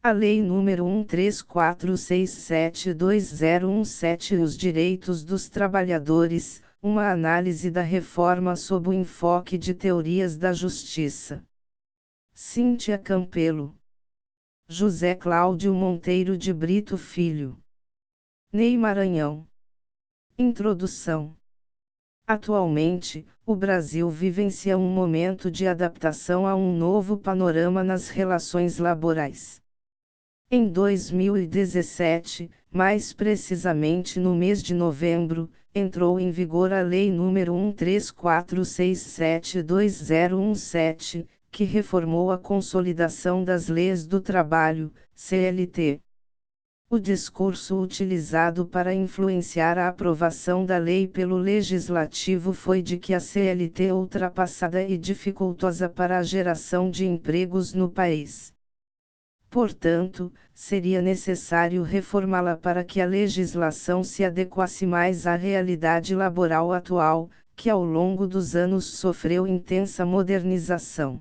A Lei nº 134672017 Os Direitos dos Trabalhadores, uma análise da reforma sob o enfoque de teorias da justiça. Cíntia Campelo. José Cláudio Monteiro de Brito Filho. Ney Maranhão. Introdução. Atualmente, o Brasil vivencia um momento de adaptação a um novo panorama nas relações laborais. Em 2017, mais precisamente no mês de novembro, entrou em vigor a Lei nº 134672017, que reformou a Consolidação das Leis do Trabalho, CLT. O discurso utilizado para influenciar a aprovação da lei pelo Legislativo foi de que a CLT é ultrapassada e dificultosa para a geração de empregos no país. Portanto, seria necessário reformá-la para que a legislação se adequasse mais à realidade laboral atual, que ao longo dos anos sofreu intensa modernização.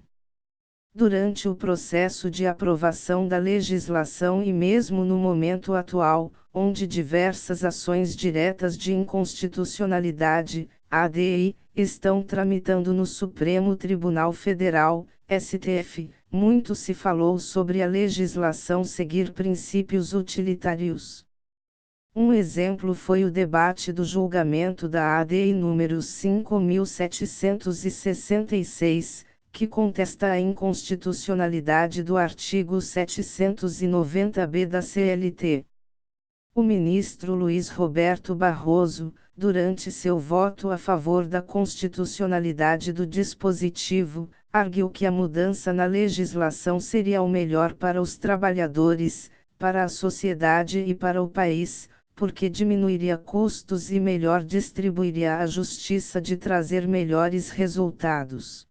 Durante o processo de aprovação da legislação e mesmo no momento atual, onde diversas ações diretas de inconstitucionalidade, ADI, estão tramitando no Supremo Tribunal Federal, STF, muito se falou sobre a legislação seguir princípios utilitários. Um exemplo foi o debate do julgamento da ADI número 5.766, que contesta a inconstitucionalidade do artigo 790-B da CLT. O ministro Luiz Roberto Barroso, durante seu voto a favor da constitucionalidade do dispositivo, arguiu que a mudança na legislação seria o melhor para os trabalhadores, para a sociedade e para o país, porque diminuiria custos e melhor distribuiria a justiça de trazer melhores resultados.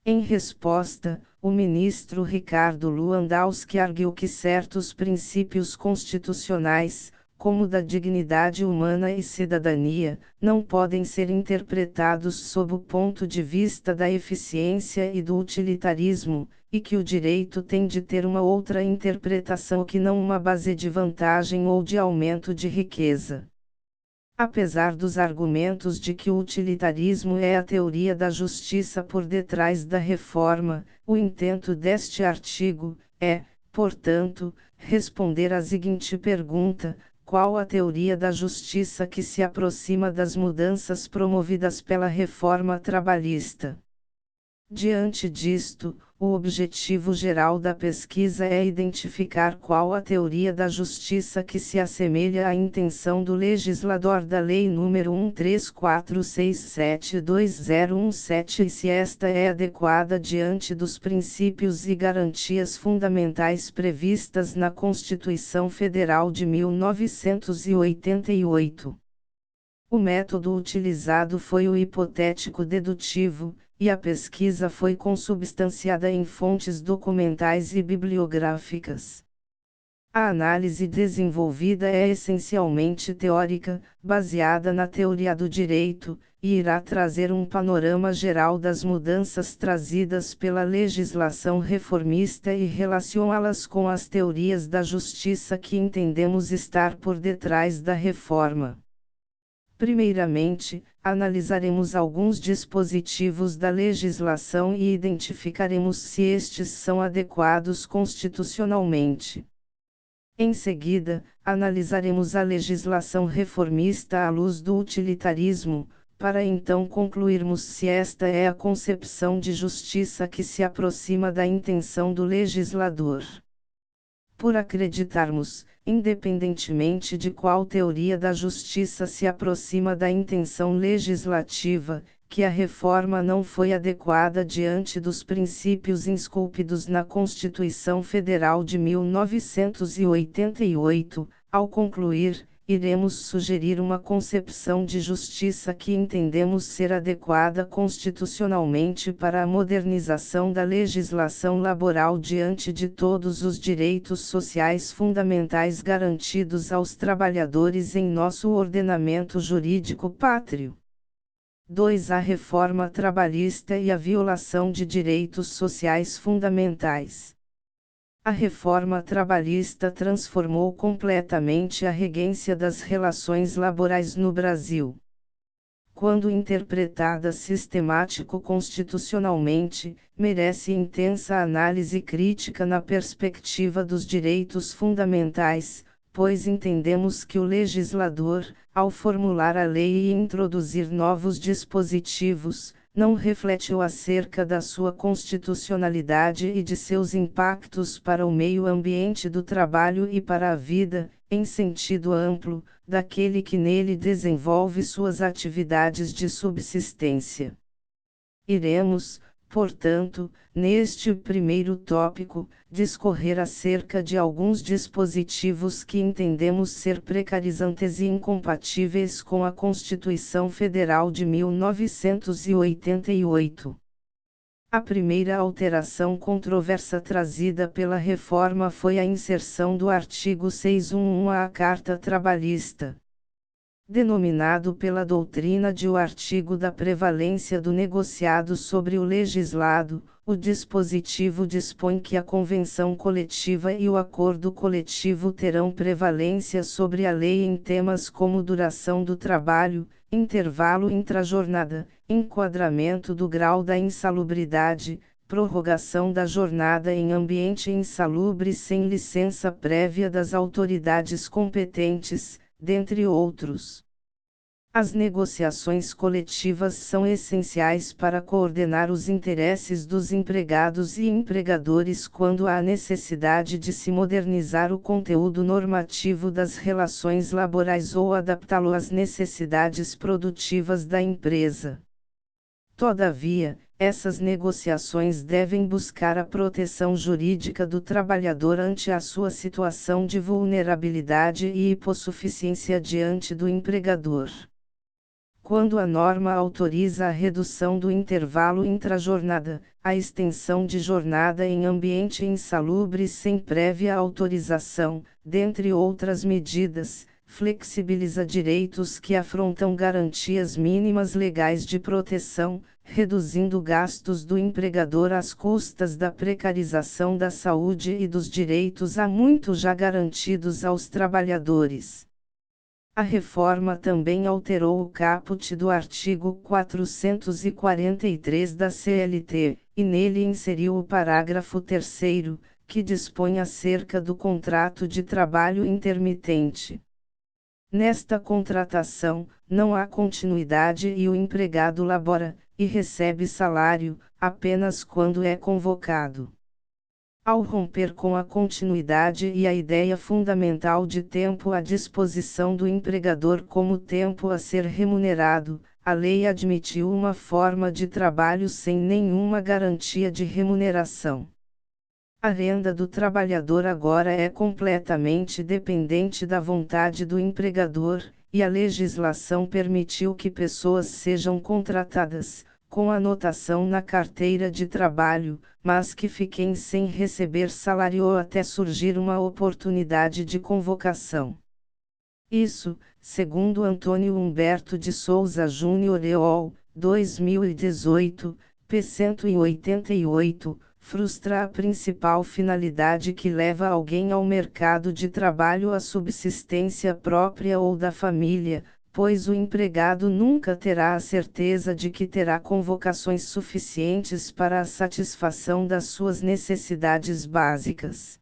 Em resposta, o ministro Ricardo Lewandowski arguiu que certos princípios constitucionais, como o da dignidade humana e cidadania, não podem ser interpretados sob o ponto de vista da eficiência e do utilitarismo, e que o direito tem de ter uma outra interpretação que não uma base de vantagem ou de aumento de riqueza. Apesar dos argumentos de que o utilitarismo é a teoria da justiça por detrás da reforma, o intento deste artigo é, portanto, responder à seguinte pergunta: qual a teoria da justiça que se aproxima das mudanças promovidas pela reforma trabalhista? Diante disto, o objetivo geral da pesquisa é identificar qual a teoria da justiça que se assemelha à intenção do legislador da Lei nº 134672017 e se esta é adequada diante dos princípios e garantias fundamentais previstas na Constituição Federal de 1988. O método utilizado foi o hipotético dedutivo, e a pesquisa foi consubstanciada em fontes documentais e bibliográficas. A análise desenvolvida é essencialmente teórica, baseada na teoria do direito, e irá trazer um panorama geral das mudanças trazidas pela legislação reformista e relacioná-las com as teorias da justiça que entendemos estar por detrás da reforma. Primeiramente, analisaremos alguns dispositivos da legislação e identificaremos se estes são adequados constitucionalmente. Em seguida, analisaremos a legislação reformista à luz do utilitarismo, para então concluirmos se esta é a concepção de justiça que se aproxima da intenção do legislador. Por acreditarmos, independentemente de qual teoria da justiça se aproxima da intenção legislativa, que a reforma não foi adequada diante dos princípios esculpidos na Constituição Federal de 1988, ao concluir, iremos sugerir uma concepção de justiça que entendemos ser adequada constitucionalmente para a modernização da legislação laboral diante de todos os direitos sociais fundamentais garantidos aos trabalhadores em nosso ordenamento jurídico pátrio. 2. A reforma trabalhista e a violação de direitos sociais fundamentais. A reforma trabalhista transformou completamente a regência das relações laborais no Brasil. Quando interpretada sistemático-constitucionalmente, merece intensa análise crítica na perspectiva dos direitos fundamentais, pois entendemos que o legislador, ao formular a lei e introduzir novos dispositivos, não refletiu acerca da sua constitucionalidade e de seus impactos para o meio ambiente do trabalho e para a vida, em sentido amplo, daquele que nele desenvolve suas atividades de subsistência. Iremos, portanto, neste primeiro tópico, discorrer acerca de alguns dispositivos que entendemos ser precarizantes e incompatíveis com a Constituição Federal de 1988. A primeira alteração controversa trazida pela reforma foi a inserção do artigo 611 à Carta Trabalhista. Denominado pela doutrina de o artigo da prevalência do negociado sobre o legislado, o dispositivo dispõe que a convenção coletiva e o acordo coletivo terão prevalência sobre a lei em temas como duração do trabalho, intervalo intrajornada, enquadramento do grau da insalubridade, prorrogação da jornada em ambiente insalubre sem licença prévia das autoridades competentes, dentre outros. As negociações coletivas são essenciais para coordenar os interesses dos empregados e empregadores quando há necessidade de se modernizar o conteúdo normativo das relações laborais ou adaptá-lo às necessidades produtivas da empresa. Todavia, essas negociações devem buscar a proteção jurídica do trabalhador ante a sua situação de vulnerabilidade e hipossuficiência diante do empregador. Quando a norma autoriza a redução do intervalo intrajornada, a extensão de jornada em ambiente insalubre sem prévia autorização, dentre outras medidas, flexibiliza direitos que afrontam garantias mínimas legais de proteção, reduzindo gastos do empregador às custas da precarização da saúde e dos direitos há muito já garantidos aos trabalhadores. A reforma também alterou o caput do artigo 443 da CLT, e nele inseriu o parágrafo 3º, que dispõe acerca do contrato de trabalho intermitente. Nesta contratação, não há continuidade e o empregado labora, e recebe salário, apenas quando é convocado. Ao romper com a continuidade e a ideia fundamental de tempo à disposição do empregador como tempo a ser remunerado, a lei admitiu uma forma de trabalho sem nenhuma garantia de remuneração. A renda do trabalhador agora é completamente dependente da vontade do empregador, e a legislação permitiu que pessoas sejam contratadas, com anotação na carteira de trabalho, mas que fiquem sem receber salário ou até surgir uma oportunidade de convocação. Isso, segundo Antônio Humberto de Souza Júnior EOL, 2018, p. 188, frustra a principal finalidade que leva alguém ao mercado de trabalho à subsistência própria ou da família, pois o empregado nunca terá a certeza de que terá convocações suficientes para a satisfação das suas necessidades básicas.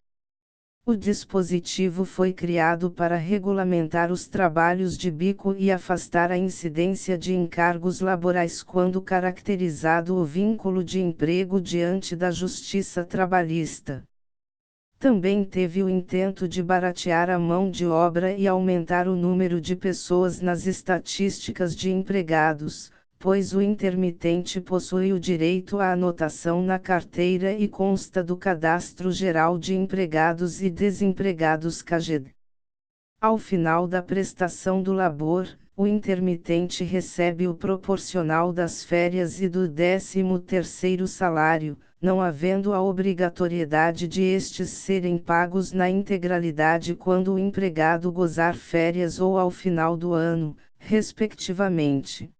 O dispositivo foi criado para regulamentar os trabalhos de bico e afastar a incidência de encargos laborais quando caracterizado o vínculo de emprego diante da Justiça Trabalhista. Também teve o intento de baratear a mão de obra e aumentar o número de pessoas nas estatísticas de empregados, pois o intermitente possui o direito à anotação na carteira e consta do Cadastro Geral de Empregados e Desempregados CAGED. Ao final da prestação do labor, o intermitente recebe o proporcional das férias e do 13º salário, não havendo a obrigatoriedade de estes serem pagos na integralidade quando o empregado gozar férias ou ao final do ano, respectivamente.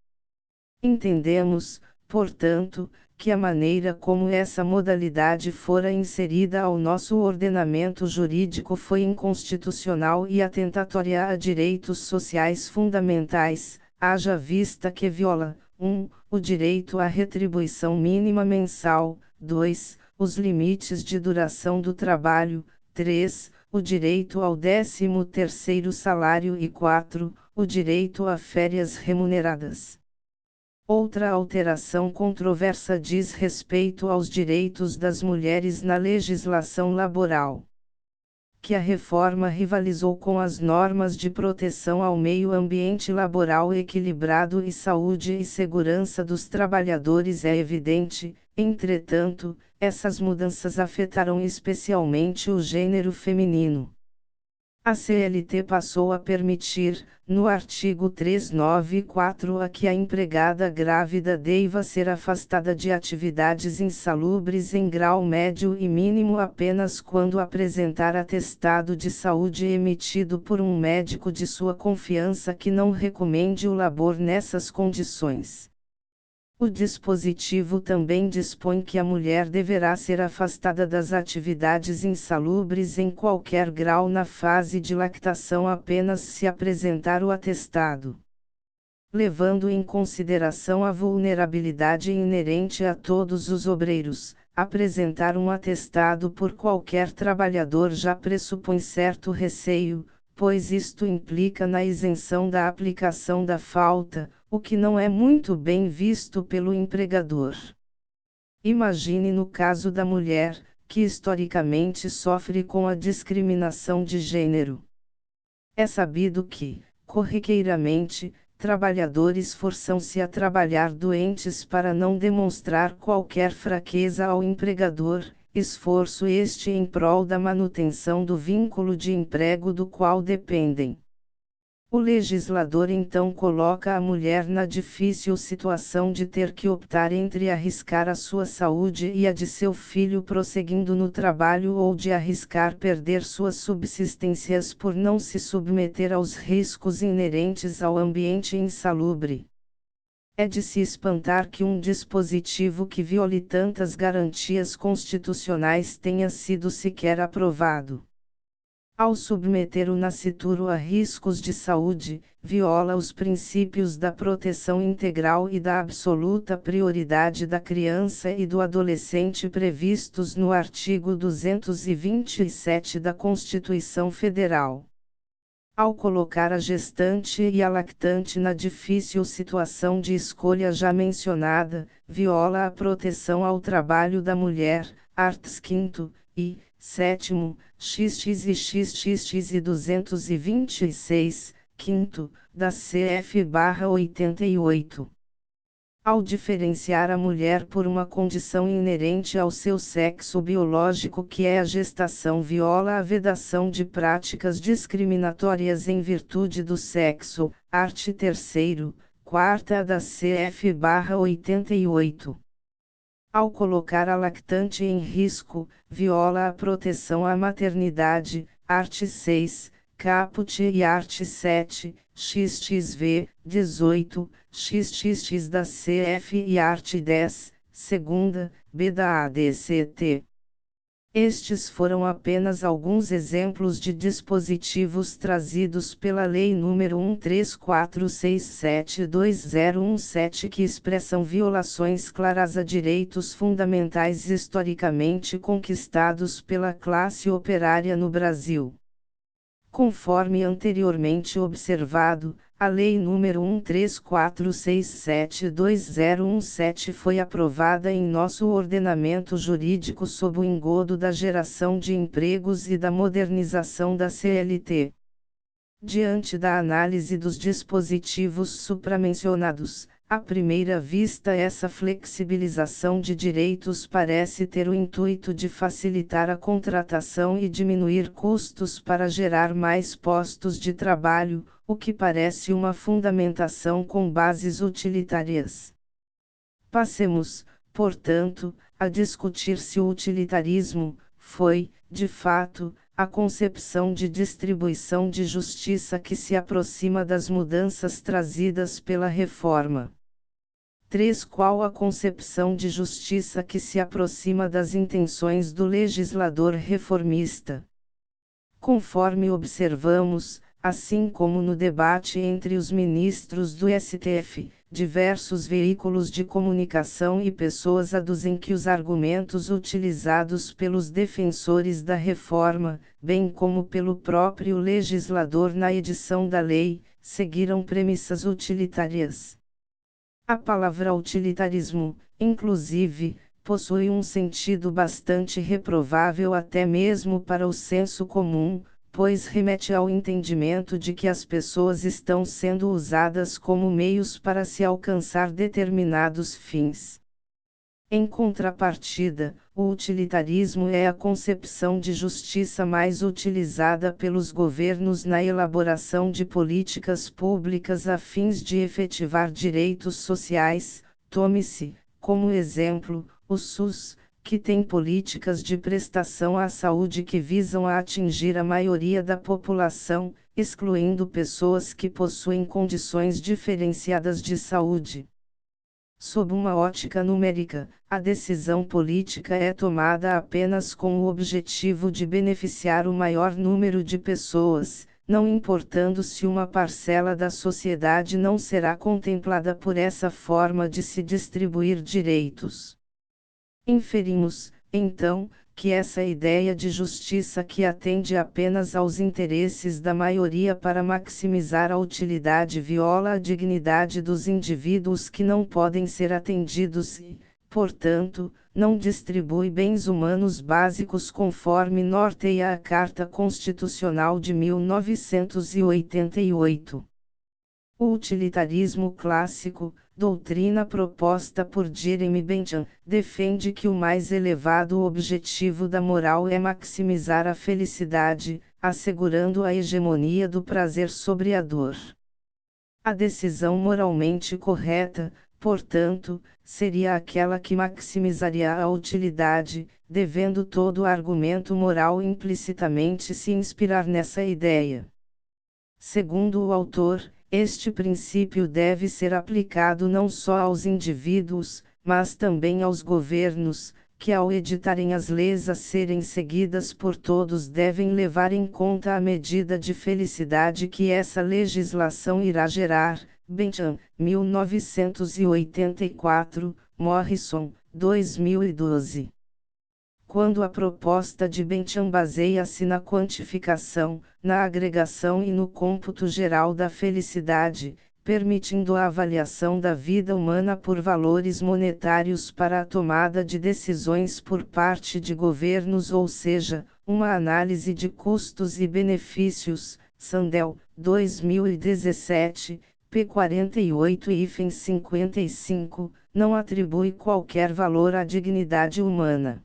Entendemos, portanto, que a maneira como essa modalidade fora inserida ao nosso ordenamento jurídico foi inconstitucional e atentatória a direitos sociais fundamentais, haja vista que viola, 1. O direito à retribuição mínima mensal, 2. Os limites de duração do trabalho, 3. O direito ao 13º salário e 4. O direito a férias remuneradas. Outra alteração controversa diz respeito aos direitos das mulheres na legislação laboral. Que a reforma rivalizou com as normas de proteção ao meio ambiente laboral equilibrado e saúde e segurança dos trabalhadores é evidente, entretanto, essas mudanças afetaram especialmente o gênero feminino. A CLT passou a permitir, no artigo 394-A, que a empregada grávida deva ser afastada de atividades insalubres em grau médio e mínimo apenas quando apresentar atestado de saúde emitido por um médico de sua confiança que não recomende o labor nessas condições. O dispositivo também dispõe que a mulher deverá ser afastada das atividades insalubres em qualquer grau na fase de lactação apenas se apresentar o atestado. Levando em consideração a vulnerabilidade inerente a todos os obreiros, apresentar um atestado por qualquer trabalhador já pressupõe certo receio, pois isto implica na isenção da aplicação da falta, o que não é muito bem visto pelo empregador. Imagine no caso da mulher, que historicamente sofre com a discriminação de gênero. É sabido que, corriqueiramente, trabalhadores forçam-se a trabalhar doentes para não demonstrar qualquer fraqueza ao empregador, esforço este em prol da manutenção do vínculo de emprego do qual dependem. O legislador então coloca a mulher na difícil situação de ter que optar entre arriscar a sua saúde e a de seu filho prosseguindo no trabalho ou de arriscar perder suas subsistências por não se submeter aos riscos inerentes ao ambiente insalubre. É de se espantar que um dispositivo que viole tantas garantias constitucionais tenha sido sequer aprovado. Ao submeter o nascituro a riscos de saúde, viola os princípios da proteção integral e da absoluta prioridade da criança e do adolescente previstos no artigo 227 da Constituição Federal. Ao colocar a gestante e a lactante na difícil situação de escolha já mencionada, viola a proteção ao trabalho da mulher, arts 5º, e, 7º, XX e XXX e 226, 5º, da CF/88. Ao diferenciar a mulher por uma condição inerente ao seu sexo biológico que é a gestação, viola a vedação de práticas discriminatórias em virtude do sexo, art. 3º, 4ª da CF/88. Ao colocar a lactante em risco, viola a proteção à maternidade, art. 6, caput e art. 7, XXV, 18, XXX da CF e art. 10, segunda, B da ADCT. Estes foram apenas alguns exemplos de dispositivos trazidos pela Lei nº 1346720117 que expressam violações claras a direitos fundamentais historicamente conquistados pela classe operária no Brasil. Conforme anteriormente observado, a Lei nº 1346720117 foi aprovada em nosso ordenamento jurídico sob o engodo da geração de empregos e da modernização da CLT. Diante da análise dos dispositivos supramencionados, à primeira vista essa flexibilização de direitos parece ter o intuito de facilitar a contratação e diminuir custos para gerar mais postos de trabalho, o que parece uma fundamentação com bases utilitárias. Passemos, portanto, a discutir se o utilitarismo foi, de fato, a concepção de distribuição de justiça que se aproxima das mudanças trazidas pela reforma. 3. Qual a concepção de justiça que se aproxima das intenções do legislador reformista? Conforme observamos, assim como no debate entre os ministros do STF, diversos veículos de comunicação e pessoas aduzem que os argumentos utilizados pelos defensores da reforma, bem como pelo próprio legislador na edição da lei, seguiram premissas utilitárias. A palavra utilitarismo, inclusive, possui um sentido bastante reprovável até mesmo para o senso comum, pois remete ao entendimento de que as pessoas estão sendo usadas como meios para se alcançar determinados fins. Em contrapartida, o utilitarismo é a concepção de justiça mais utilizada pelos governos na elaboração de políticas públicas a fins de efetivar direitos sociais. Tome-se, como exemplo, o SUS, que tem políticas de prestação à saúde que visam a atingir a maioria da população, excluindo pessoas que possuem condições diferenciadas de saúde. Sob uma ótica numérica, a decisão política é tomada apenas com o objetivo de beneficiar o maior número de pessoas, não importando se uma parcela da sociedade não será contemplada por essa forma de se distribuir direitos. Inferimos, então, que essa ideia de justiça que atende apenas aos interesses da maioria para maximizar a utilidade viola a dignidade dos indivíduos que não podem ser atendidos e, portanto, não distribui bens humanos básicos conforme norteia a Carta Constitucional de 1988. O utilitarismo clássico, doutrina proposta por Jeremy Bentham, defende que o mais elevado objetivo da moral é maximizar a felicidade, assegurando a hegemonia do prazer sobre a dor. A decisão moralmente correta, portanto, seria aquela que maximizaria a utilidade, devendo todo argumento moral implicitamente se inspirar nessa ideia. Segundo o autor, este princípio deve ser aplicado não só aos indivíduos, mas também aos governos, que ao editarem as leis a serem seguidas por todos devem levar em conta a medida de felicidade que essa legislação irá gerar. Bentham, 1984, Morrison, 2012. Quando a proposta de Bentham baseia-se na quantificação, na agregação e no cômputo geral da felicidade, permitindo a avaliação da vida humana por valores monetários para a tomada de decisões por parte de governos, ou seja, uma análise de custos e benefícios, Sandel, 2017, p. 48 e 55, não atribui qualquer valor à dignidade humana.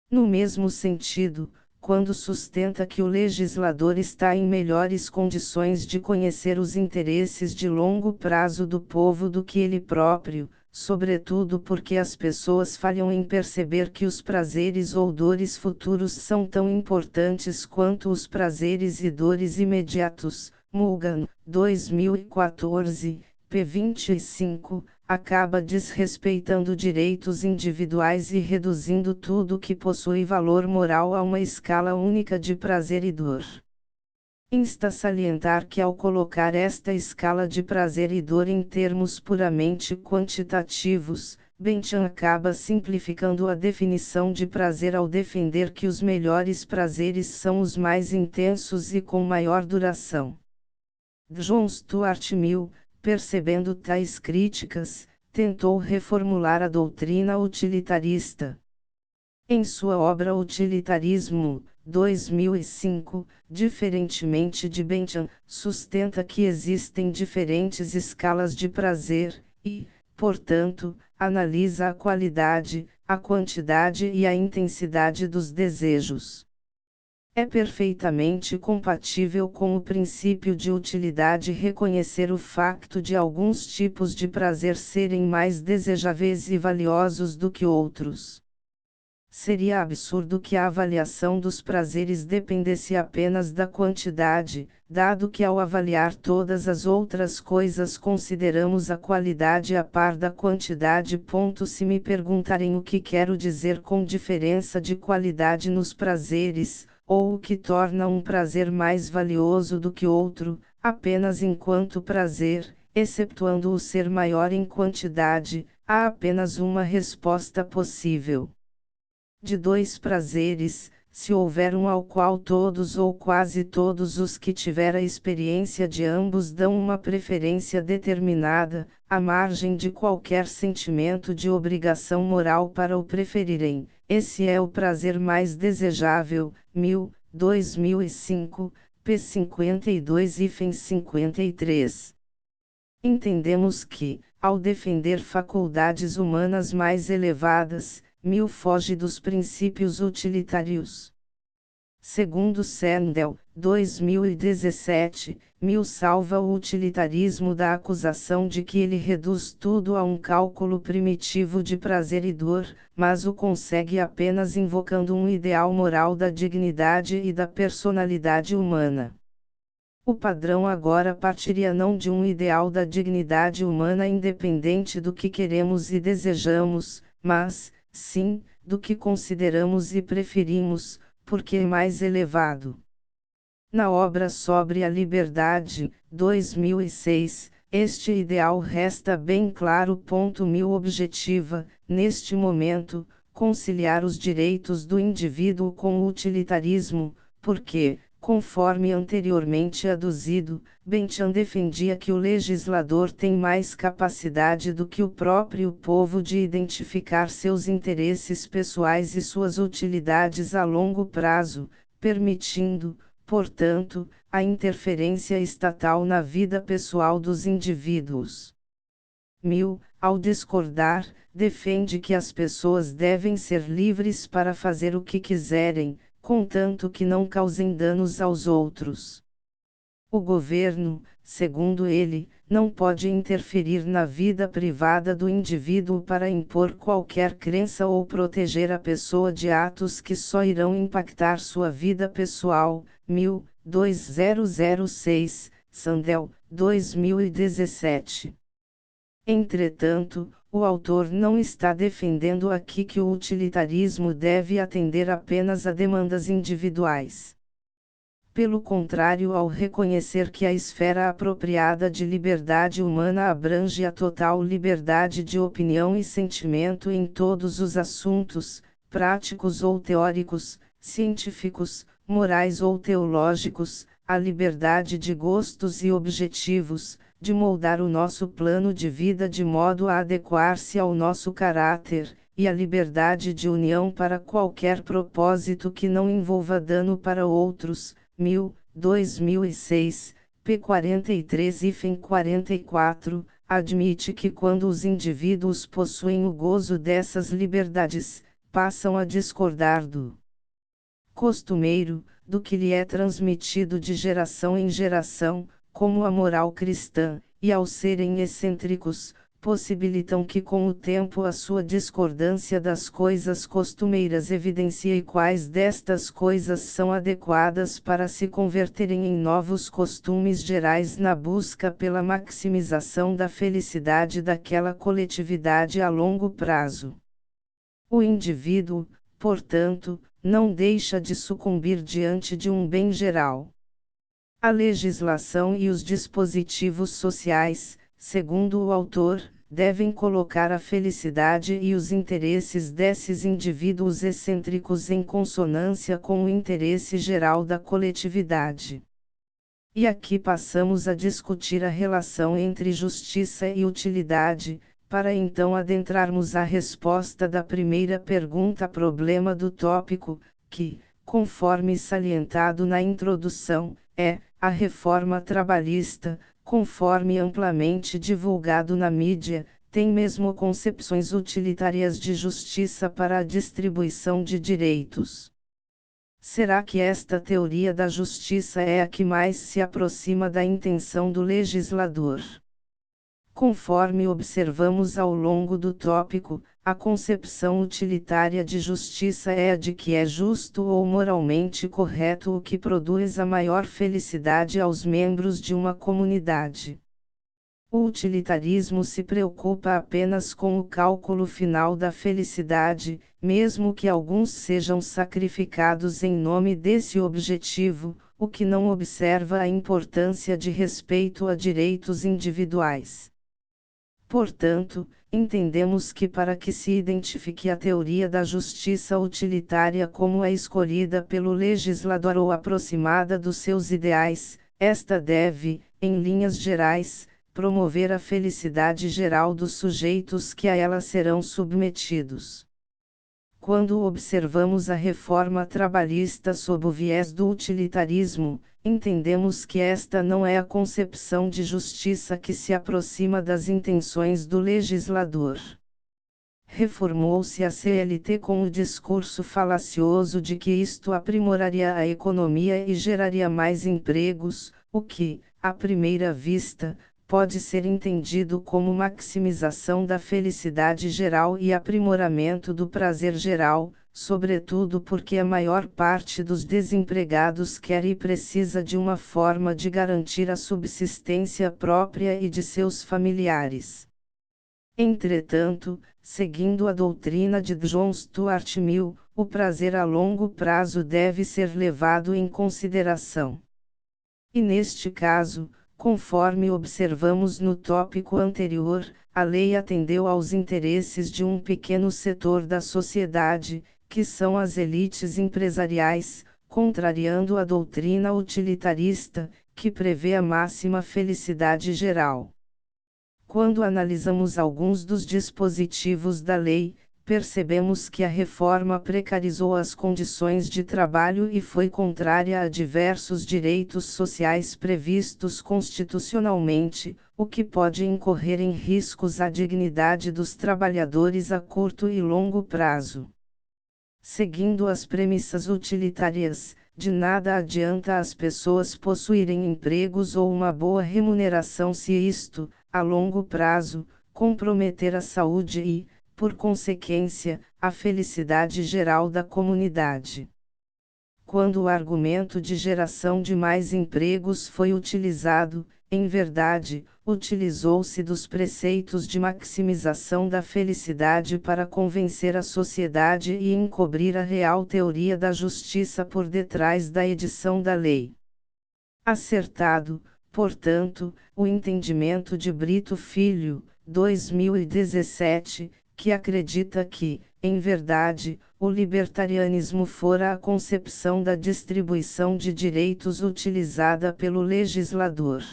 No mesmo sentido, quando sustenta que o legislador está em melhores condições de conhecer os interesses de longo prazo do povo do que ele próprio, sobretudo porque as pessoas falham em perceber que os prazeres ou dores futuros são tão importantes quanto os prazeres e dores imediatos. Mulgan, 2014, p. 25, acaba desrespeitando direitos individuais e reduzindo tudo que possui valor moral a uma escala única de prazer e dor. Insta a salientar que ao colocar esta escala de prazer e dor em termos puramente quantitativos, Bentham acaba simplificando a definição de prazer ao defender que os melhores prazeres são os mais intensos e com maior duração. John Stuart Mill, percebendo tais críticas, tentou reformular a doutrina utilitarista. Em sua obra Utilitarismo, 2005, diferentemente de Bentham, sustenta que existem diferentes escalas de prazer, e, portanto, analisa a qualidade, a quantidade e a intensidade dos desejos. É perfeitamente compatível com o princípio de utilidade reconhecer o facto de alguns tipos de prazer serem mais desejáveis e valiosos do que outros. Seria absurdo que a avaliação dos prazeres dependesse apenas da quantidade, dado que ao avaliar todas as outras coisas consideramos a qualidade a par da quantidade. Se me perguntarem o que quero dizer com diferença de qualidade nos prazeres, ou o que torna um prazer mais valioso do que outro, apenas enquanto prazer, excetuando o ser maior em quantidade, há apenas uma resposta possível. De dois prazeres, se houver um ao qual todos ou quase todos os que tiver a experiência de ambos dão uma preferência determinada, à margem de qualquer sentimento de obrigação moral para o preferirem, esse é o prazer mais desejável. 2005, p. 52-53. Entendemos que, ao defender faculdades humanas mais elevadas, foge dos princípios utilitários. Segundo Sandel, 2017, salva o utilitarismo da acusação de que ele reduz tudo a um cálculo primitivo de prazer e dor, mas o consegue apenas invocando um ideal moral da dignidade e da personalidade humana. O padrão agora partiria não de um ideal da dignidade humana independente do que queremos e desejamos, mas, sim, do que consideramos e preferimos, porque é mais elevado. Na obra sobre a liberdade, 2006, este ideal resta bem claro. Objetiva, neste momento, conciliar os direitos do indivíduo com o utilitarismo, porque, conforme anteriormente aduzido, Bentham defendia que o legislador tem mais capacidade do que o próprio povo de identificar seus interesses pessoais e suas utilidades a longo prazo, permitindo, portanto, a interferência estatal na vida pessoal dos indivíduos. Ao discordar, defende que as pessoas devem ser livres para fazer o que quiserem, contanto que não causem danos aos outros. O governo, segundo ele, não pode interferir na vida privada do indivíduo para impor qualquer crença ou proteger a pessoa de atos que só irão impactar sua vida pessoal. 2006, Sandel, 2017. Entretanto, o autor não está defendendo aqui que o utilitarismo deve atender apenas a demandas individuais. Pelo contrário, ao reconhecer que a esfera apropriada de liberdade humana abrange a total liberdade de opinião e sentimento em todos os assuntos, práticos ou teóricos, científicos, morais ou teológicos, a liberdade de gostos e objetivos, de moldar o nosso plano de vida de modo a adequar-se ao nosso caráter, e a liberdade de união para qualquer propósito que não envolva dano para outros. 2006, p. 43-44, admite que quando os indivíduos possuem o gozo dessas liberdades, passam a discordar do costumeiro, do que lhe é transmitido de geração em geração, como a moral cristã, e ao serem excêntricos, possibilitam que com o tempo a sua discordância das coisas costumeiras evidencie quais destas coisas são adequadas para se converterem em novos costumes gerais na busca pela maximização da felicidade daquela coletividade a longo prazo. O indivíduo, portanto, não deixa de sucumbir diante de um bem geral. A legislação e os dispositivos sociais, segundo o autor, devem colocar a felicidade e os interesses desses indivíduos excêntricos em consonância com o interesse geral da coletividade. E aqui passamos a discutir a relação entre justiça e utilidade, para então adentrarmos a resposta da primeira pergunta problema do tópico, que, conforme salientado na introdução, é a reforma trabalhista, conforme amplamente divulgado na mídia, tem mesmo concepções utilitárias de justiça para a distribuição de direitos. Será que esta teoria da justiça é a que mais se aproxima da intenção do legislador? Conforme observamos ao longo do tópico, a concepção utilitária de justiça é a de que é justo ou moralmente correto o que produz a maior felicidade aos membros de uma comunidade. O utilitarismo se preocupa apenas com o cálculo final da felicidade, mesmo que alguns sejam sacrificados em nome desse objetivo, o que não observa a importância de respeito a direitos individuais. Portanto, entendemos que para que se identifique a teoria da justiça utilitária como a escolhida pelo legislador ou aproximada dos seus ideais, esta deve, em linhas gerais, promover a felicidade geral dos sujeitos que a ela serão submetidos. Quando observamos a reforma trabalhista sob o viés do utilitarismo, entendemos que esta não é a concepção de justiça que se aproxima das intenções do legislador. Reformou-se a CLT com o discurso falacioso de que isto aprimoraria a economia e geraria mais empregos, o que, à primeira vista, pode ser entendido como maximização da felicidade geral e aprimoramento do prazer geral, sobretudo porque a maior parte dos desempregados quer e precisa de uma forma de garantir a subsistência própria e de seus familiares. Entretanto, seguindo a doutrina de John Stuart Mill, o prazer a longo prazo deve ser levado em consideração. E neste caso, conforme observamos no tópico anterior, a lei atendeu aos interesses de um pequeno setor da sociedade, que são as elites empresariais, contrariando a doutrina utilitarista, que prevê a máxima felicidade geral. Quando analisamos alguns dos dispositivos da lei, percebemos que a reforma precarizou as condições de trabalho e foi contrária a diversos direitos sociais previstos constitucionalmente, o que pode incorrer em riscos à dignidade dos trabalhadores a curto e longo prazo. Seguindo as premissas utilitárias, de nada adianta as pessoas possuírem empregos ou uma boa remuneração se isto, a longo prazo, comprometer a saúde e, por consequência, a felicidade geral da comunidade. Quando o argumento de geração de mais empregos foi utilizado, em verdade, utilizou-se dos preceitos de maximização da felicidade para convencer a sociedade e encobrir a real teoria da justiça por detrás da edição da lei. Acertado, portanto, o entendimento de Brito Filho, 2017, que acredita que, em verdade, o libertarianismo fora a concepção da distribuição de direitos utilizada pelo legislador.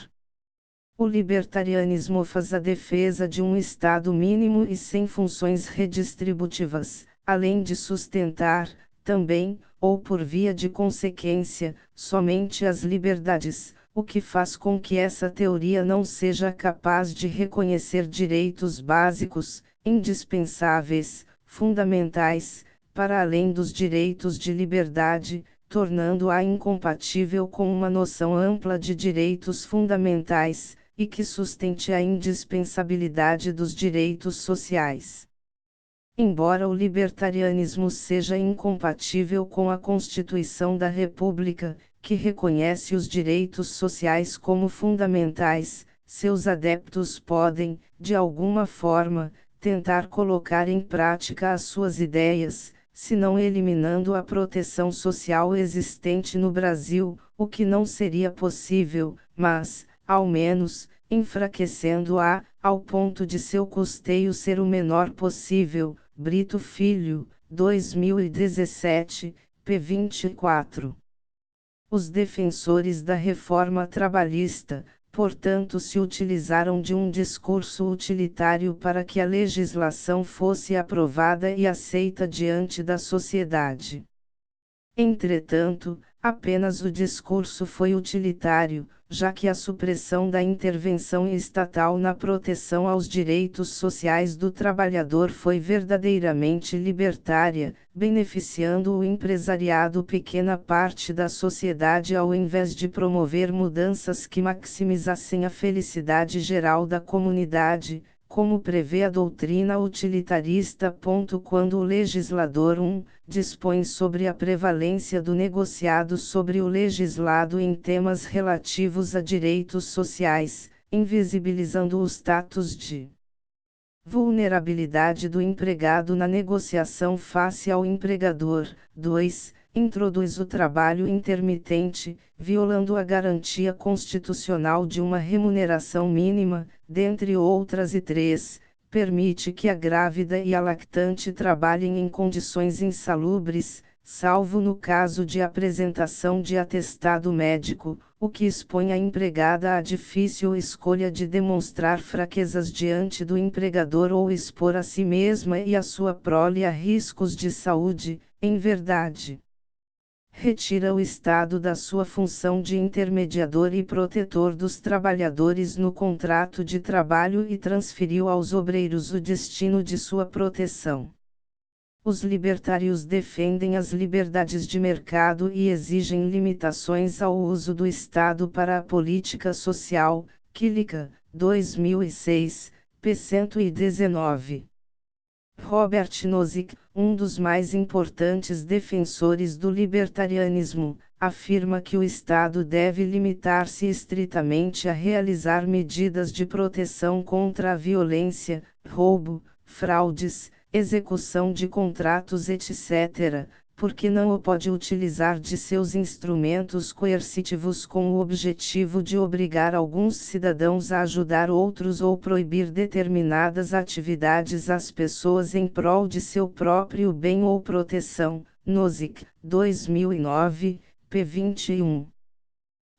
O libertarianismo faz a defesa de um Estado mínimo e sem funções redistributivas, além de sustentar, também, ou por via de consequência, somente as liberdades, o que faz com que essa teoria não seja capaz de reconhecer direitos básicos, indispensáveis, fundamentais, para além dos direitos de liberdade, tornando-a incompatível com uma noção ampla de direitos fundamentais, e que sustente a indispensabilidade dos direitos sociais. Embora o libertarianismo seja incompatível com a Constituição da República, que reconhece os direitos sociais como fundamentais, seus adeptos podem, de alguma forma, tentar colocar em prática as suas ideias, se não eliminando a proteção social existente no Brasil, o que não seria possível, mas, ao menos, enfraquecendo-a, ao ponto de seu custeio ser o menor possível. Brito Filho, 2017, p. 24. Os defensores da reforma trabalhista, portanto, se utilizaram de um discurso utilitário para que a legislação fosse aprovada e aceita diante da sociedade. Entretanto, apenas o discurso foi utilitário, já que a supressão da intervenção estatal na proteção aos direitos sociais do trabalhador foi verdadeiramente libertária, beneficiando o empresariado pequena parte da sociedade ao invés de promover mudanças que maximizassem a felicidade geral da comunidade. como prevê a doutrina utilitarista. Quando o legislador 1. Dispõe sobre a prevalência do negociado sobre o legislado em temas relativos a direitos sociais, invisibilizando o status de vulnerabilidade do empregado na negociação face ao empregador. 2. Introduz o trabalho intermitente, violando a garantia constitucional de uma remuneração mínima, dentre outras. E 3. Permite que a grávida e a lactante trabalhem em condições insalubres, salvo no caso de apresentação de atestado médico, o que expõe a empregada à difícil escolha de demonstrar fraquezas diante do empregador ou expor a si mesma e a sua prole a riscos de saúde. Em verdade, retira o Estado da sua função de intermediador e protetor dos trabalhadores no contrato de trabalho e transferiu aos obreiros o destino de sua proteção. Os libertários defendem as liberdades de mercado e exigem limitações ao uso do Estado para a política social. Killick, 2006, p. 119. Robert Nozick, um dos mais importantes defensores do libertarianismo, afirma que o Estado deve limitar-se estritamente a realizar medidas de proteção contra a violência, roubo, fraudes, execução de contratos, etc., porque não o pode utilizar de seus instrumentos coercitivos com o objetivo de obrigar alguns cidadãos a ajudar outros ou proibir determinadas atividades às pessoas em prol de seu próprio bem ou proteção. Nozick, 2009, p. 21.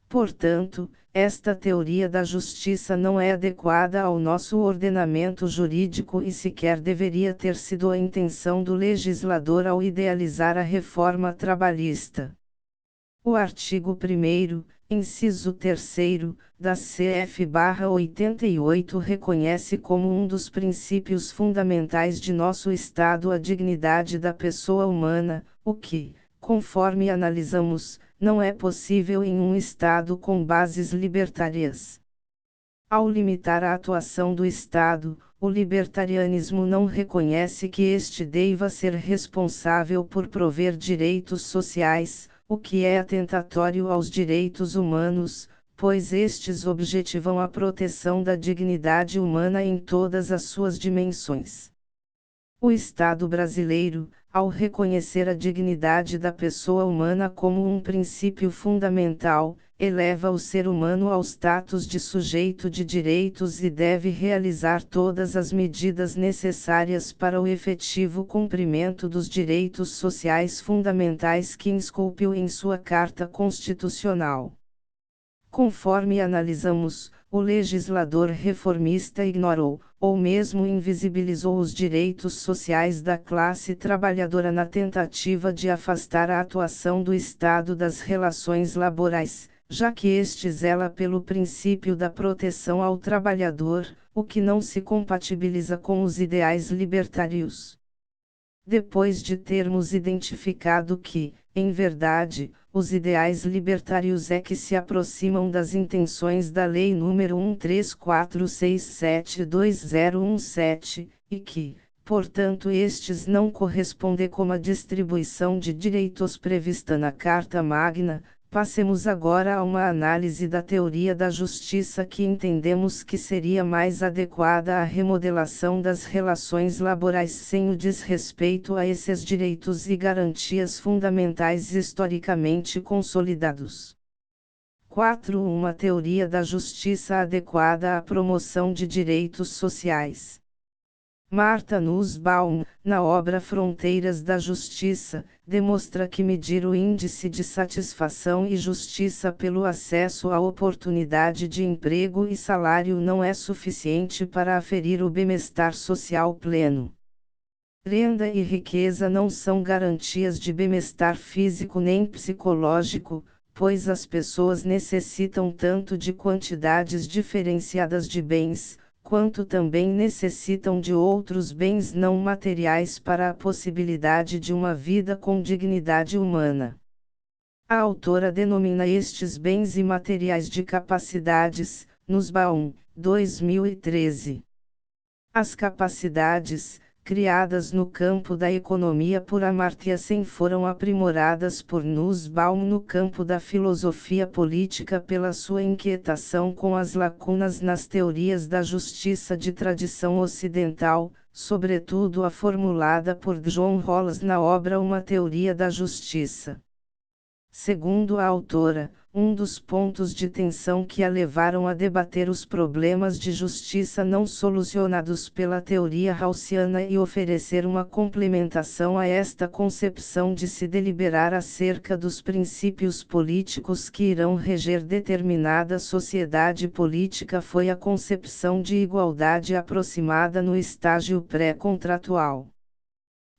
Portanto, esta teoria da justiça não é adequada ao nosso ordenamento jurídico e sequer deveria ter sido a intenção do legislador ao idealizar a reforma trabalhista. O artigo 1º, inciso 3º, da CF-88 reconhece como um dos princípios fundamentais de nosso Estado a dignidade da pessoa humana, o que, conforme analisamos, não é possível em um Estado com bases libertárias. Ao limitar a atuação do Estado, o libertarianismo não reconhece que este deva ser responsável por prover direitos sociais, o que é atentatório aos direitos humanos, pois estes objetivam a proteção da dignidade humana em todas as suas dimensões. O Estado brasileiro, ao reconhecer a dignidade da pessoa humana como um princípio fundamental, eleva o ser humano ao status de sujeito de direitos e deve realizar todas as medidas necessárias para o efetivo cumprimento dos direitos sociais fundamentais que esculpiu em sua Carta Constitucional. Conforme analisamos, o legislador reformista ignorou, ou mesmo invisibilizou os direitos sociais da classe trabalhadora na tentativa de afastar a atuação do Estado das relações laborais, já que este zela pelo princípio da proteção ao trabalhador, o que não se compatibiliza com os ideais libertários. Depois de termos identificado que, em verdade, os ideais libertários é que se aproximam das intenções da Lei nº 134672017, e que, portanto, estes não correspondem com a distribuição de direitos prevista na Carta Magna, passemos agora a uma análise da teoria da justiça que entendemos que seria mais adequada à remodelação das relações laborais sem o desrespeito a esses direitos e garantias fundamentais historicamente consolidados. 4. Uma teoria da justiça adequada à promoção de direitos sociais. Martha Nussbaum, na obra Fronteiras da Justiça, demonstra que medir o índice de satisfação e justiça pelo acesso à oportunidade de emprego e salário não é suficiente para aferir o bem-estar social pleno. Renda e riqueza não são garantias de bem-estar físico nem psicológico, pois as pessoas necessitam tanto de quantidades diferenciadas de bens, quanto também necessitam de outros bens não materiais para a possibilidade de uma vida com dignidade humana. A autora denomina estes bens imateriais de capacidades, Nussbaum, 2013. As capacidades, criadas no campo da economia por Amartya Sen, foram aprimoradas por Nussbaum no campo da filosofia política pela sua inquietação com as lacunas nas teorias da justiça de tradição ocidental, sobretudo a formulada por John Rawls na obra Uma Teoria da Justiça. Segundo a autora, um dos pontos de tensão que a levaram a debater os problemas de justiça não solucionados pela teoria rawlsiana e oferecer uma complementação a esta concepção de se deliberar acerca dos princípios políticos que irão reger determinada sociedade política foi a concepção de igualdade aproximada no estágio pré-contratual.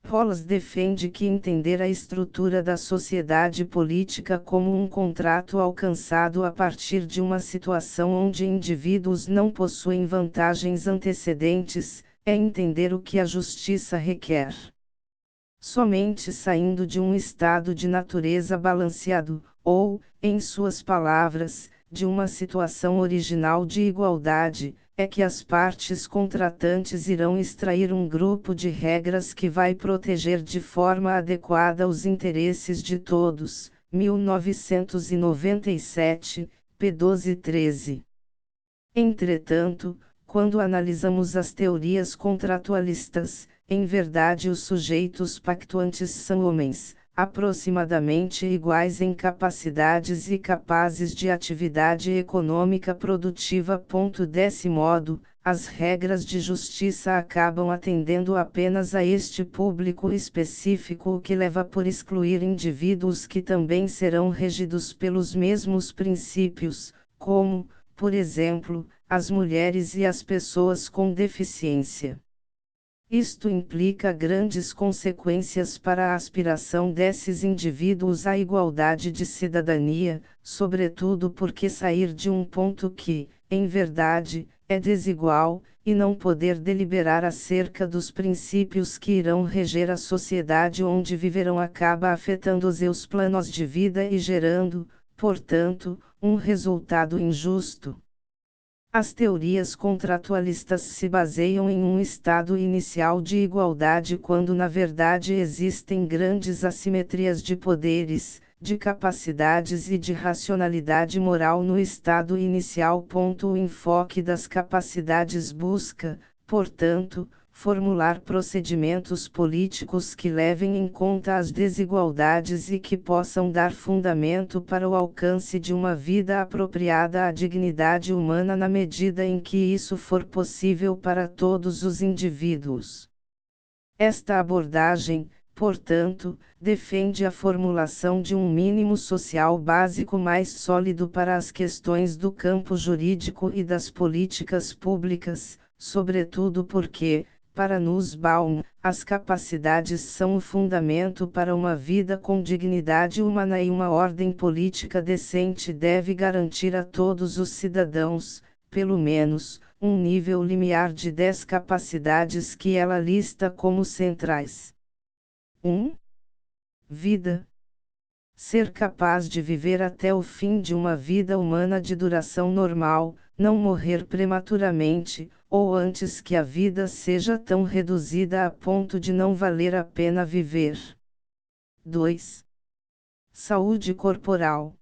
Rawls defende que entender a estrutura da sociedade política como um contrato alcançado a partir de uma situação onde indivíduos não possuem vantagens antecedentes, é entender o que a justiça requer. Somente saindo de um estado de natureza balanceado, ou, em suas palavras, de uma situação original de igualdade, é que as partes contratantes irão extrair um grupo de regras que vai proteger de forma adequada os interesses de todos. 1997, p. 12-13. Entretanto, quando analisamos as teorias contratualistas, em verdade os sujeitos pactuantes são homens, aproximadamente iguais em capacidades e capazes de atividade econômica produtiva. Desse modo, as regras de justiça acabam atendendo apenas a este público específico, o que leva por excluir indivíduos que também serão regidos pelos mesmos princípios, como, por exemplo, as mulheres e as pessoas com deficiência. Isto implica grandes consequências para a aspiração desses indivíduos à igualdade de cidadania, sobretudo porque sair de um ponto que, em verdade, é desigual, e não poder deliberar acerca dos princípios que irão reger a sociedade onde viverão acaba afetando os seus planos de vida e gerando, portanto, um resultado injusto. As teorias contratualistas se baseiam em um estado inicial de igualdade quando na verdade existem grandes assimetrias de poderes, de capacidades e de racionalidade moral no estado inicial. O enfoque das capacidades busca, portanto, formular procedimentos políticos que levem em conta as desigualdades e que possam dar fundamento para o alcance de uma vida apropriada à dignidade humana na medida em que isso for possível para todos os indivíduos. Esta abordagem, portanto, defende a formulação de um mínimo social básico mais sólido para as questões do campo jurídico e das políticas públicas, sobretudo porque, para Nussbaum, as capacidades são o fundamento para uma vida com dignidade humana e uma ordem política decente deve garantir a todos os cidadãos, pelo menos, um nível limiar de 10 capacidades que ela lista como centrais. 1. Vida. Ser capaz de viver até o fim de uma vida humana de duração normal, não morrer prematuramente, ou antes que a vida seja tão reduzida a ponto de não valer a pena viver. 2. Saúde corporal.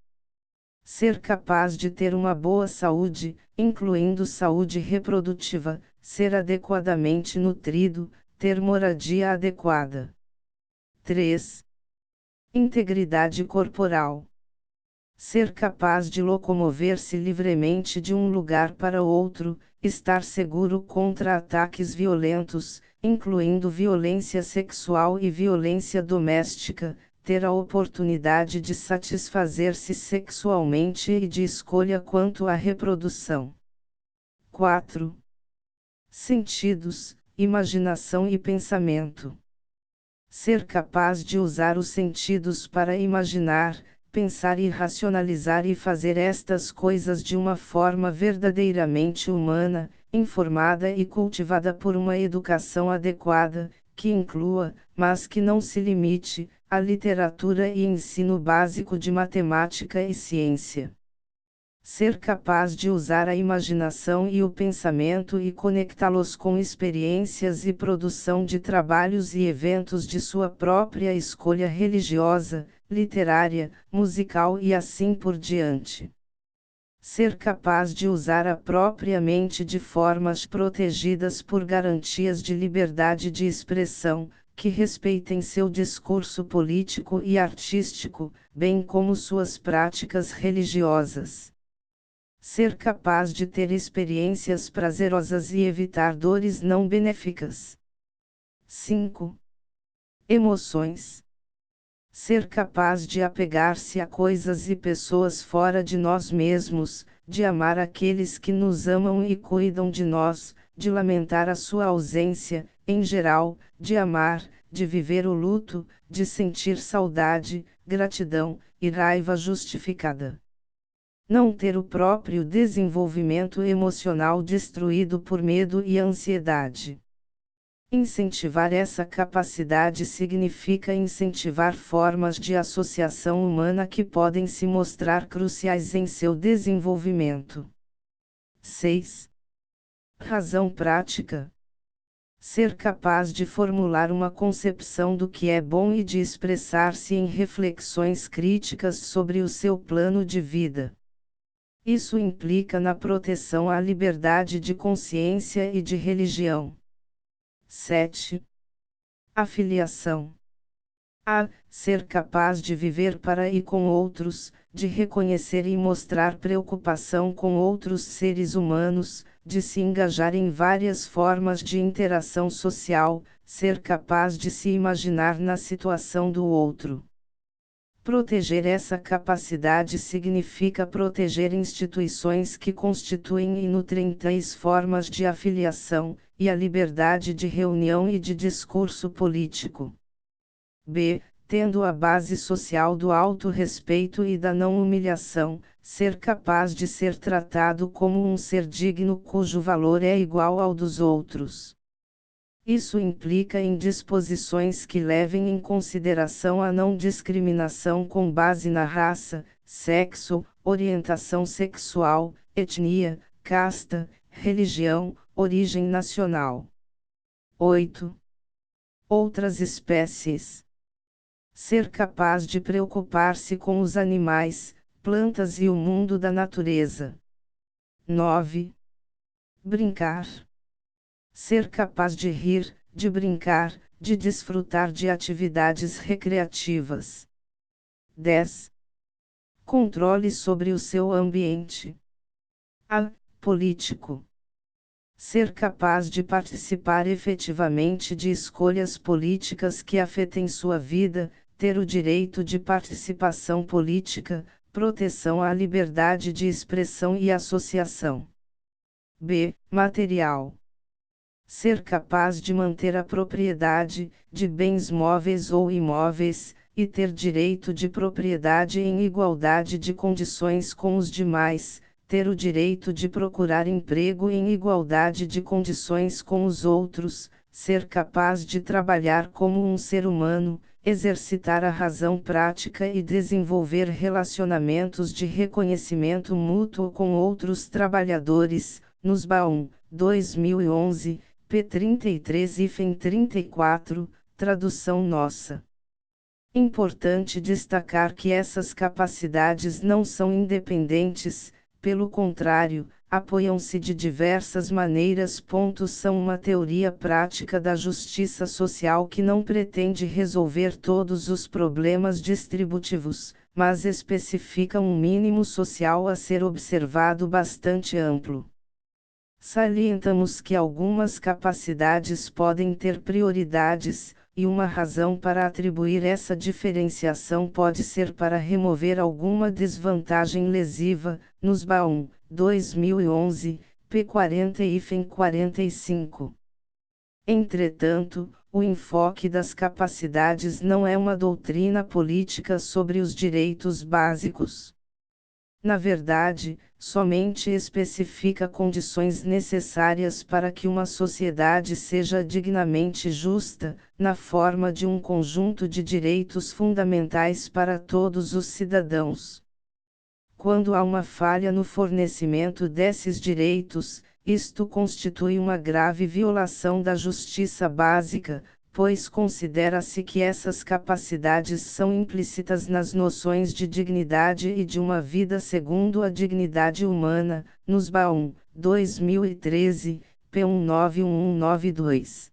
Ser capaz de ter uma boa saúde, incluindo saúde reprodutiva, ser adequadamente nutrido, ter moradia adequada. 3. Integridade corporal. Ser capaz de locomover-se livremente de um lugar para outro, estar seguro contra ataques violentos, incluindo violência sexual e violência doméstica, ter a oportunidade de satisfazer-se sexualmente e de escolha quanto à reprodução. 4. Sentidos, imaginação e pensamento. Ser capaz de usar os sentidos para imaginar, pensar e racionalizar e fazer estas coisas de uma forma verdadeiramente humana, informada e cultivada por uma educação adequada, que inclua, mas que não se limite, a literatura e ensino básico de matemática e ciência. Ser capaz de usar a imaginação e o pensamento e conectá-los com experiências e produção de trabalhos e eventos de sua própria escolha religiosa, literária, musical e assim por diante. Ser capaz de usar a própria mente de formas protegidas por garantias de liberdade de expressão, que respeitem seu discurso político e artístico, bem como suas práticas religiosas. Ser capaz de ter experiências prazerosas e evitar dores não benéficas. 5. Emoções. Ser capaz de apegar-se a coisas e pessoas fora de nós mesmos, de amar aqueles que nos amam e cuidam de nós, de lamentar a sua ausência, em geral, de amar, de viver o luto, de sentir saudade, gratidão e raiva justificada. Não ter o próprio desenvolvimento emocional destruído por medo e ansiedade. Incentivar essa capacidade significa incentivar formas de associação humana que podem se mostrar cruciais em seu desenvolvimento. 6. Razão prática. Ser capaz de formular uma concepção do que é bom e de expressar-se em reflexões críticas sobre o seu plano de vida. Isso implica na proteção à liberdade de consciência e de religião. 7. Afiliação. A. Ser capaz de viver para e com outros, de reconhecer e mostrar preocupação com outros seres humanos, de se engajar em várias formas de interação social, ser capaz de se imaginar na situação do outro. Proteger essa capacidade significa proteger instituições que constituem e nutrem tais formas de afiliação, e a liberdade de reunião e de discurso político. B. Tendo a base social do autorrespeito e da não humilhação, ser capaz de ser tratado como um ser digno cujo valor é igual ao dos outros. Isso implica em disposições que levem em consideração a não discriminação com base na raça, sexo, orientação sexual, etnia, casta, religião, origem nacional. 8. Outras espécies. Ser capaz de preocupar-se com os animais, plantas e o mundo da natureza. 9. Brincar. Ser capaz de rir, de brincar, de desfrutar de atividades recreativas. 10. Controle sobre o seu ambiente. A. Político. Ser capaz de participar efetivamente de escolhas políticas que afetem sua vida, ter o direito de participação política, proteção à liberdade de expressão e associação. B. Material. Ser capaz de manter a propriedade, de bens móveis ou imóveis, e ter direito de propriedade em igualdade de condições com os demais, ter o direito de procurar emprego em igualdade de condições com os outros, ser capaz de trabalhar como um ser humano, exercitar a razão prática e desenvolver relacionamentos de reconhecimento mútuo com outros trabalhadores, nos Baum, 2011. P 33-34, tradução nossa. Importante destacar que essas capacidades não são independentes, pelo contrário, apoiam-se de diversas maneiras. São uma teoria prática da justiça social que não pretende resolver todos os problemas distributivos, mas especifica um mínimo social a ser observado bastante amplo. Salientamos que algumas capacidades podem ter prioridades, e uma razão para atribuir essa diferenciação pode ser para remover alguma desvantagem lesiva, nos Baum, 2011, p. 40-45. Entretanto, o enfoque das capacidades não é uma doutrina política sobre os direitos básicos. Na verdade, somente especifica condições necessárias para que uma sociedade seja dignamente justa, na forma de um conjunto de direitos fundamentais para todos os cidadãos. quando há uma falha no fornecimento desses direitos, isto constitui uma grave violação da justiça básica, pois considera-se que essas capacidades são implícitas nas noções de dignidade e de uma vida segundo a dignidade humana, nos BA1, 2013, p. 191192.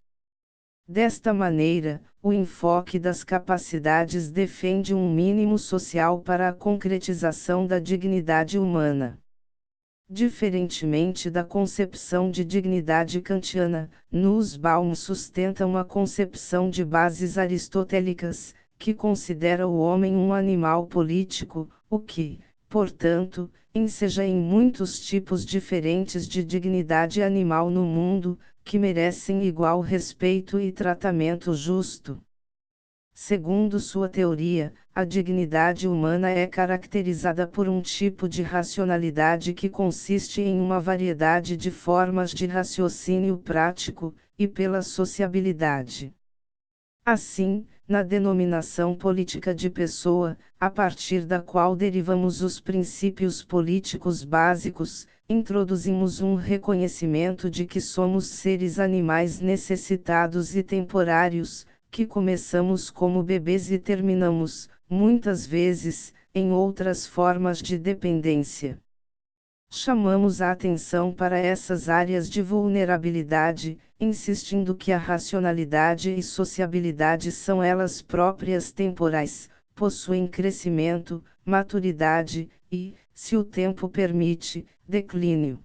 Desta maneira, o enfoque das capacidades defende um mínimo social para a concretização da dignidade humana. Diferentemente da concepção de dignidade kantiana, Nussbaum sustenta uma concepção de bases aristotélicas, que considera o homem um animal político, o que, portanto, enseja em muitos tipos diferentes de dignidade animal no mundo, que merecem igual respeito e tratamento justo. Segundo sua teoria, a dignidade humana é caracterizada por um tipo de racionalidade que consiste em uma variedade de formas de raciocínio prático, e pela sociabilidade. Assim, na denominação política de pessoa, a partir da qual derivamos os princípios políticos básicos, introduzimos um reconhecimento de que somos seres animais necessitados e temporários, que começamos como bebês e terminamos, muitas vezes, em outras formas de dependência. Chamamos a atenção para essas áreas de vulnerabilidade, insistindo que a racionalidade e sociabilidade são elas próprias temporais, possuem crescimento, maturidade e, se o tempo permite, declínio.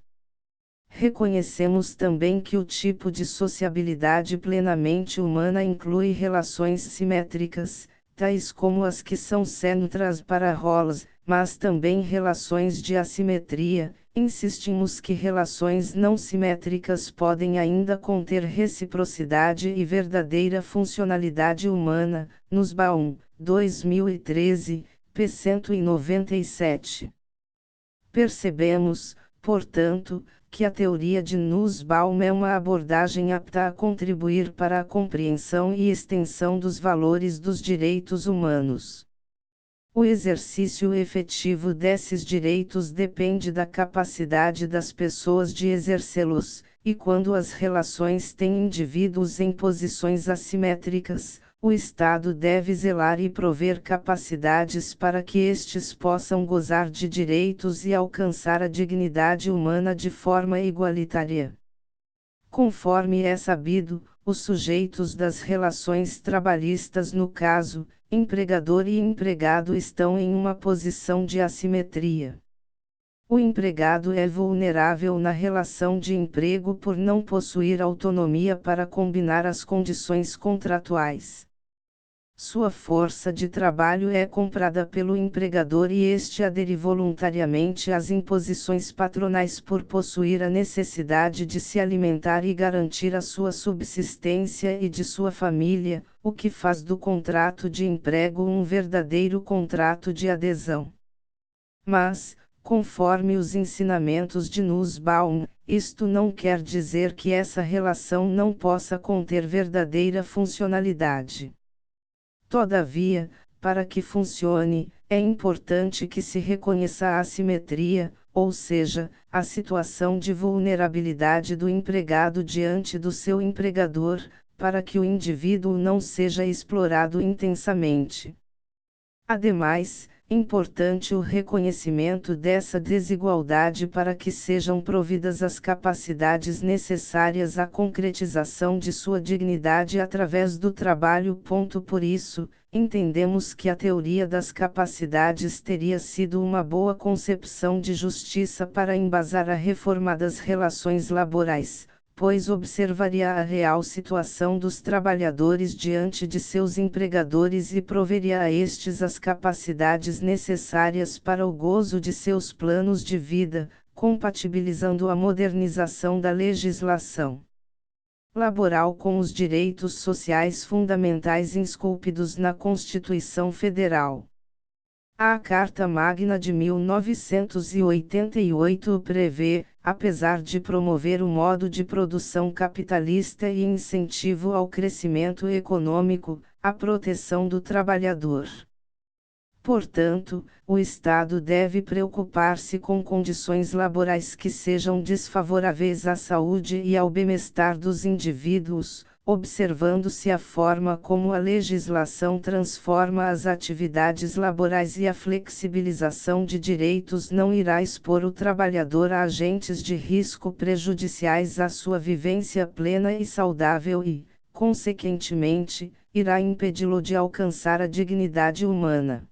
Reconhecemos também que o tipo de sociabilidade plenamente humana inclui relações simétricas, tais como as que são centrais para Rawls, mas também relações de assimetria. Insistimos que relações não simétricas podem ainda conter reciprocidade e verdadeira funcionalidade humana, nos BA1, 2013, p. 197. Percebemos, portanto, que a teoria de Nussbaum é uma abordagem apta a contribuir para a compreensão e extensão dos valores dos direitos humanos. O exercício efetivo desses direitos depende da capacidade das pessoas de exercê-los, e quando as relações têm indivíduos em posições assimétricas, o Estado deve zelar e prover capacidades para que estes possam gozar de direitos e alcançar a dignidade humana de forma igualitária. Conforme é sabido, os sujeitos das relações trabalhistas no caso, empregador e empregado estão em uma posição de assimetria. O empregado é vulnerável na relação de emprego por não possuir autonomia para combinar as condições contratuais. Sua força de trabalho é comprada pelo empregador e este adere voluntariamente às imposições patronais por possuir a necessidade de se alimentar e garantir a sua subsistência e de sua família, o que faz do contrato de emprego um verdadeiro contrato de adesão. Mas, conforme os ensinamentos de Nussbaum, isto não quer dizer que essa relação não possa conter verdadeira funcionalidade. Todavia, para que funcione, é importante que se reconheça a assimetria, ou seja, a situação de vulnerabilidade do empregado diante do seu empregador, para que o indivíduo não seja explorado intensamente. Ademais, importante o reconhecimento dessa desigualdade para que sejam providas as capacidades necessárias à concretização de sua dignidade através do trabalho. Por isso, entendemos que a teoria das capacidades teria sido uma boa concepção de justiça para embasar a reforma das relações laborais, pois observaria a real situação dos trabalhadores diante de seus empregadores e proveria a estes as capacidades necessárias para o gozo de seus planos de vida, compatibilizando a modernização da legislação laboral com os direitos sociais fundamentais esculpidos na Constituição Federal. A Carta Magna de 1988 prevê, apesar de promover o modo de produção capitalista e incentivo ao crescimento econômico, a proteção do trabalhador. Portanto, o Estado deve preocupar-se com condições laborais que sejam desfavoráveis à saúde e ao bem-estar dos indivíduos, observando-se a forma como a legislação transforma as atividades laborais e a flexibilização de direitos não irá expor o trabalhador a agentes de risco prejudiciais à sua vivência plena e saudável e, consequentemente, irá impedi-lo de alcançar a dignidade humana.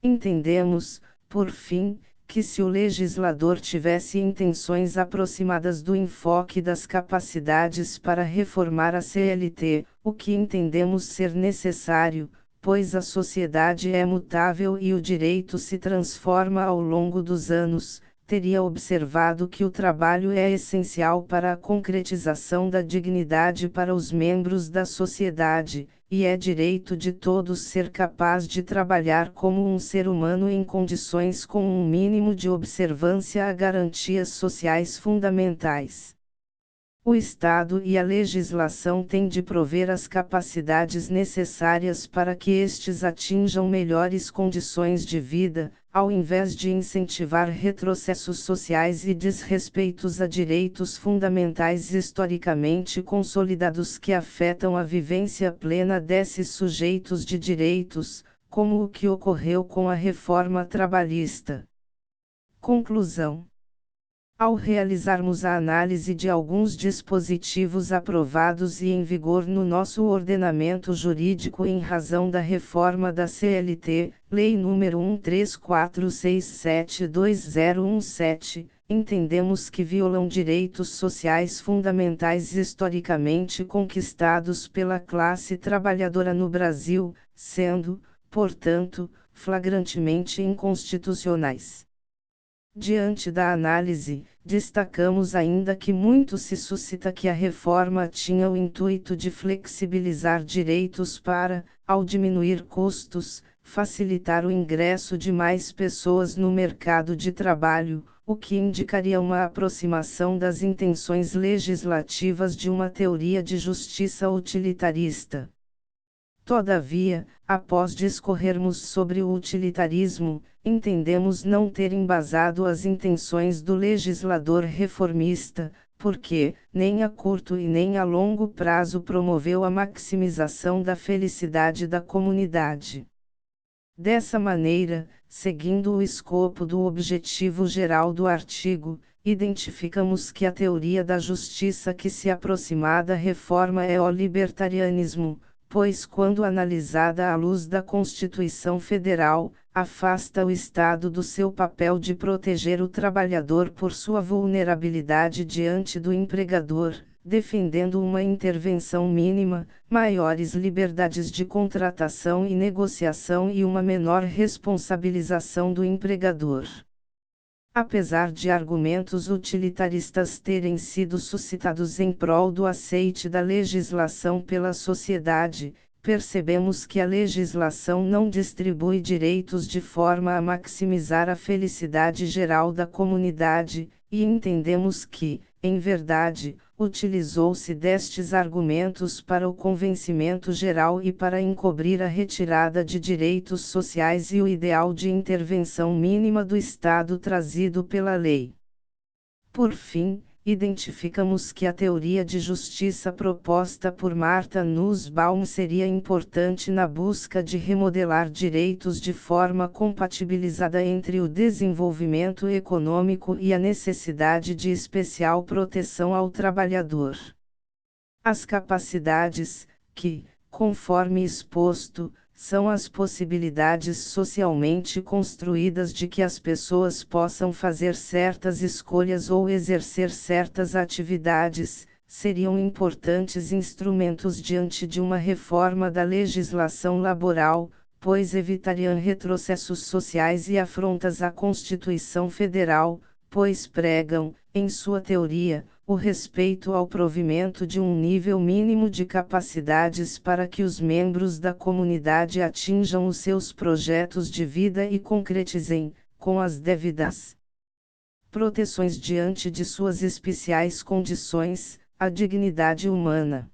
Entendemos, por fim, que se o legislador tivesse intenções aproximadas do enfoque das capacidades para reformar a CLT, o que entendemos ser necessário, pois a sociedade é mutável e o direito se transforma ao longo dos anos, teria observado que o trabalho é essencial para a concretização da dignidade para os membros da sociedade, e é direito de todos ser capaz de trabalhar como um ser humano em condições com um mínimo de observância a garantias sociais fundamentais. O Estado e a legislação têm de prover as capacidades necessárias para que estes atinjam melhores condições de vida, ao invés de incentivar retrocessos sociais e desrespeitos a direitos fundamentais historicamente consolidados que afetam a vivência plena desses sujeitos de direitos, como o que ocorreu com a reforma trabalhista. Conclusão. Ao realizarmos a análise de alguns dispositivos aprovados e em vigor no nosso ordenamento jurídico em razão da reforma da CLT, Lei nº 13467/2017, entendemos que violam direitos sociais fundamentais historicamente conquistados pela classe trabalhadora no Brasil, sendo, portanto, flagrantemente inconstitucionais. Diante da análise, destacamos ainda que muito se suscita que a reforma tinha o intuito de flexibilizar direitos para, ao diminuir custos, facilitar o ingresso de mais pessoas no mercado de trabalho, o que indicaria uma aproximação das intenções legislativas de uma teoria de justiça utilitarista. Todavia, após discorrermos sobre o utilitarismo, entendemos não ter embasado as intenções do legislador reformista, porque, nem a curto e nem a longo prazo promoveu a maximização da felicidade da comunidade. Dessa maneira, seguindo o escopo do objetivo geral do artigo, identificamos que a teoria da justiça que se aproxima da reforma é o libertarianismo, pois quando analisada à luz da Constituição Federal, afasta o Estado do seu papel de proteger o trabalhador por sua vulnerabilidade diante do empregador, defendendo uma intervenção mínima, maiores liberdades de contratação e negociação e uma menor responsabilização do empregador. Apesar de argumentos utilitaristas terem sido suscitados em prol do aceite da legislação pela sociedade, percebemos que a legislação não distribui direitos de forma a maximizar a felicidade geral da comunidade, e entendemos que, em verdade, utilizou-se destes argumentos para o convencimento geral e para encobrir a retirada de direitos sociais e o ideal de intervenção mínima do Estado trazido pela lei. Por fim, identificamos que a teoria de justiça proposta por Martha Nussbaum seria importante na busca de remodelar direitos de forma compatibilizada entre o desenvolvimento econômico e a necessidade de especial proteção ao trabalhador. As capacidades, que, conforme exposto, são as possibilidades socialmente construídas de que as pessoas possam fazer certas escolhas ou exercer certas atividades, seriam importantes instrumentos diante de uma reforma da legislação laboral, pois evitariam retrocessos sociais e afrontas à Constituição Federal, pois pregam, em sua teoria, o respeito ao provimento de um nível mínimo de capacidades para que os membros da comunidade atinjam os seus projetos de vida e concretizem, com as devidas proteções diante de suas especiais condições, a dignidade humana.